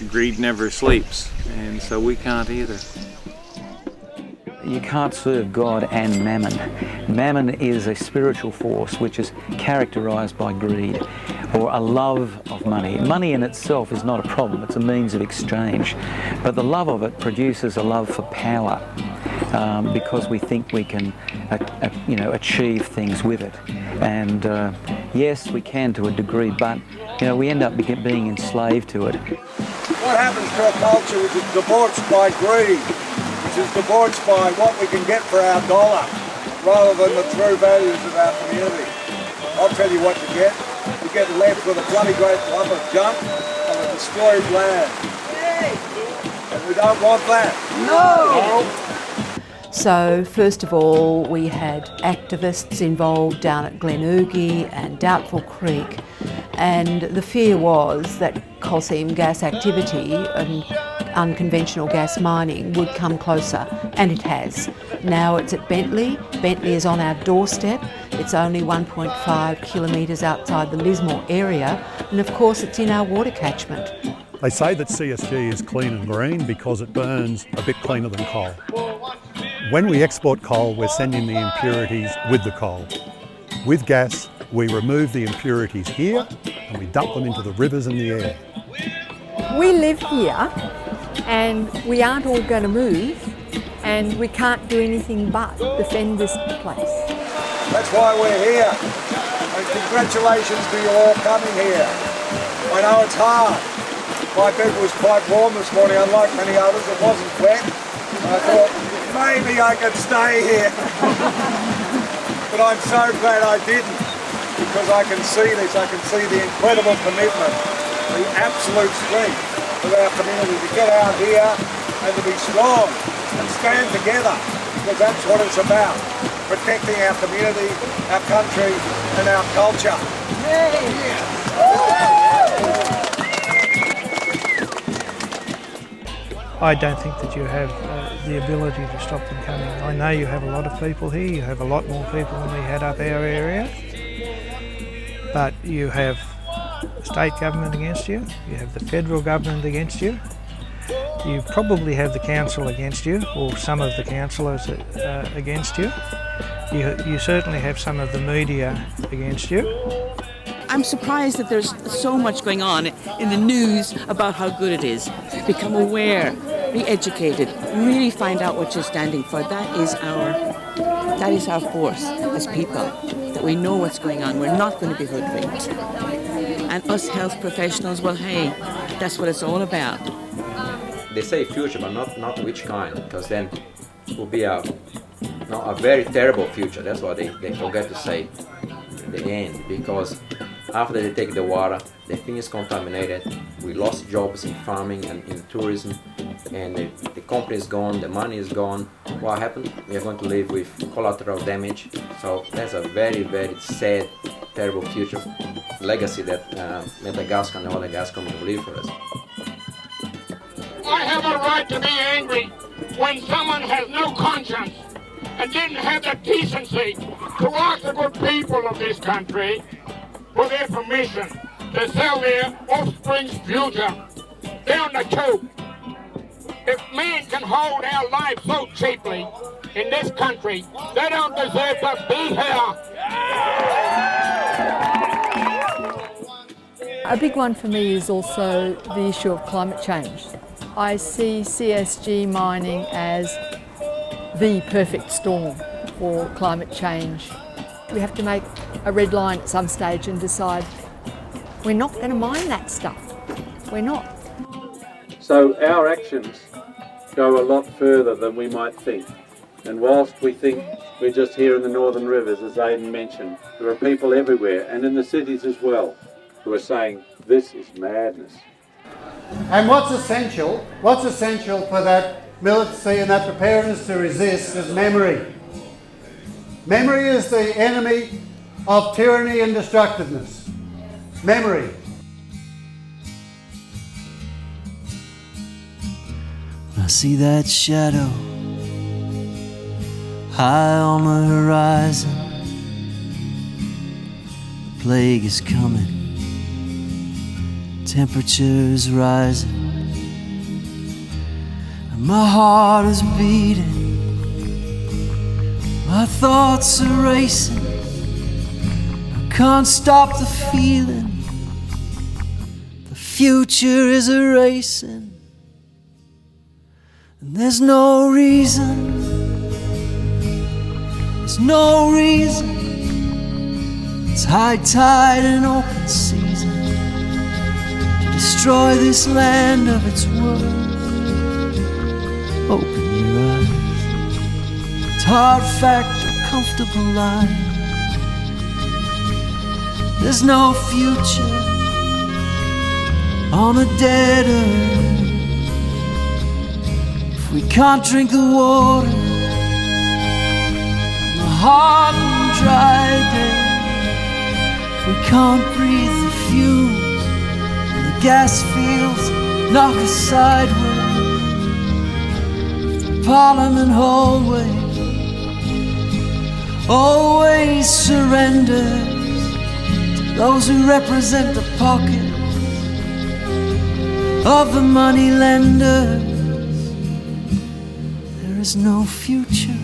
greed never sleeps, and so we can't either. You can't serve God and mammon. Mammon is a spiritual force which is characterised by greed or a love of money. Money in itself is not a problem, it's a means of exchange. But the love of it produces a love for power because we think we can achieve things with it. And yes, we can to a degree, but we end up being enslaved to it. What happens to a culture which is debauched by greed, which is debauched by what we can get for our dollar, rather than the true values of our community? I'll tell you what you get. You get left with a bloody great lump of junk and a destroyed land. And we don't want that. No! So first of all, we had activists involved down at Glenoogie and Doubtful Creek, and the fear was that coal seam gas activity and unconventional gas mining would come closer, and it has. Now it's at Bentley. Bentley is on our doorstep. It's only 1.5 kilometres outside the Lismore area, and of course it's in our water catchment. They say that CSG is clean and green because it burns a bit cleaner than coal. When we export coal, we're sending the impurities with the coal. With gas, we remove the impurities here and we dump them into the rivers and the air. We live here and we aren't all going to move, and we can't do anything but defend this place. That's why we're here. And congratulations to you all coming here. I know it's hard. My bed was quite warm this morning, unlike many others. It wasn't wet. I thought, maybe I could stay here. But I'm so glad I didn't, because I can see this. I can see the incredible commitment, the absolute strength of our community to get out here and to be strong and stand together, because that's what it's about. Protecting our community, our country and our culture. I don't think that you have the ability to stop them coming. I know you have a lot of people here, you have a lot more people than we had up our area, but you have state government against you, you have the federal government against you, you probably have the council against you, or some of the councillors against you. You certainly have some of the media against you. I'm surprised that there's so much going on in the news about how good it is. Become aware, be educated, really find out what you're standing for. That is our force as people, that we know what's going on. We're not going to be hoodwinked. And us health professionals, well, hey, that's what it's all about. They say future, but not which kind, because then it will be a very terrible future. That's what they forget to say in the end, because after they take the water, the thing is contaminated. We lost jobs in farming and in tourism, and the company is gone, the money is gone. What happened? We are going to live with collateral damage. So that's a very, very sad, terrible future legacy that Madagascar and the other gas companies will leave for us. I have a right to be angry when someone has no conscience and didn't have the decency to ask the good people of this country for their permission to sell their offspring's future down the tube. If men can hold our lives so cheaply in this country, they don't deserve to be here. A big one for me is also the issue of climate change. I see CSG mining as the perfect storm for climate change. We have to make a red line at some stage and decide we're not going to mine that stuff. We're not. So our actions go a lot further than we might think. And whilst we think we're just here in the Northern Rivers, as Aidan mentioned, there are people everywhere, and in the cities as well, who are saying, this is madness. And what's essential for that militancy and that preparedness to resist is memory. Memory is the enemy of tyranny and destructiveness. Memory. I see that shadow high on the horizon. The plague is coming, temperatures rising. My heart is beating, my thoughts are racing. I can't stop the feeling, the future is erasing. And there's no reason, there's no reason. It's high tide and open season to destroy this land of its worth. Open your eyes. It's hard fact, a comfortable lie. There's no future on a dead earth. If we can't drink the water on the hard and dry day, if we can't breathe the fumes and the gas fields knock us sideways, Parliament hallway always surrenders to those who represent the pockets of the money lenders. There is no future.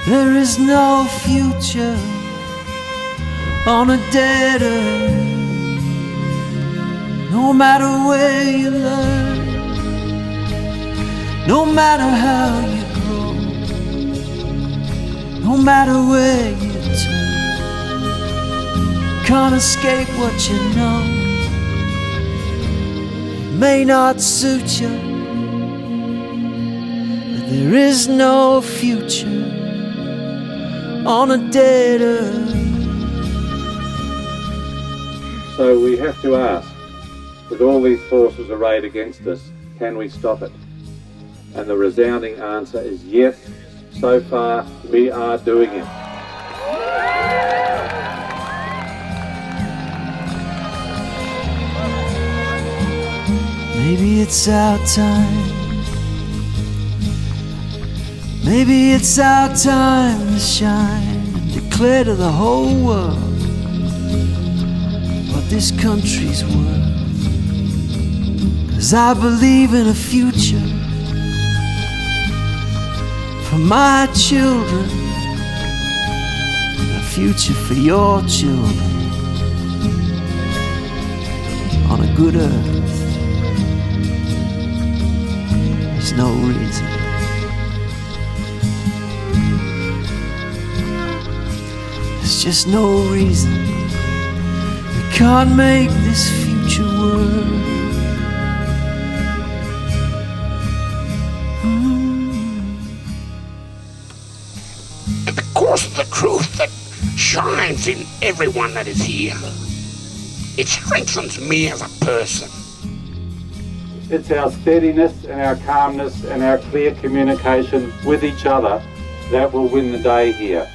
There is no future on a dead earth. No matter where you learn, no matter how you grow, no matter where you turn, can't escape what you know. It may not suit you, but there is no future on a dead earth. So we have to ask, with all these forces arrayed against us, can we stop it? And the resounding answer is yes. So far, we are doing it. Maybe it's our time. Maybe it's our time to shine and declare to the whole world what this country's worth. 'Cause I believe in a future for my children, a future for your children on a good earth. There's no reason. There's just no reason we can't make this future work. Because of the truth that shines in everyone that is here, it strengthens me as a person. It's our steadiness and our calmness and our clear communication with each other that will win the day here.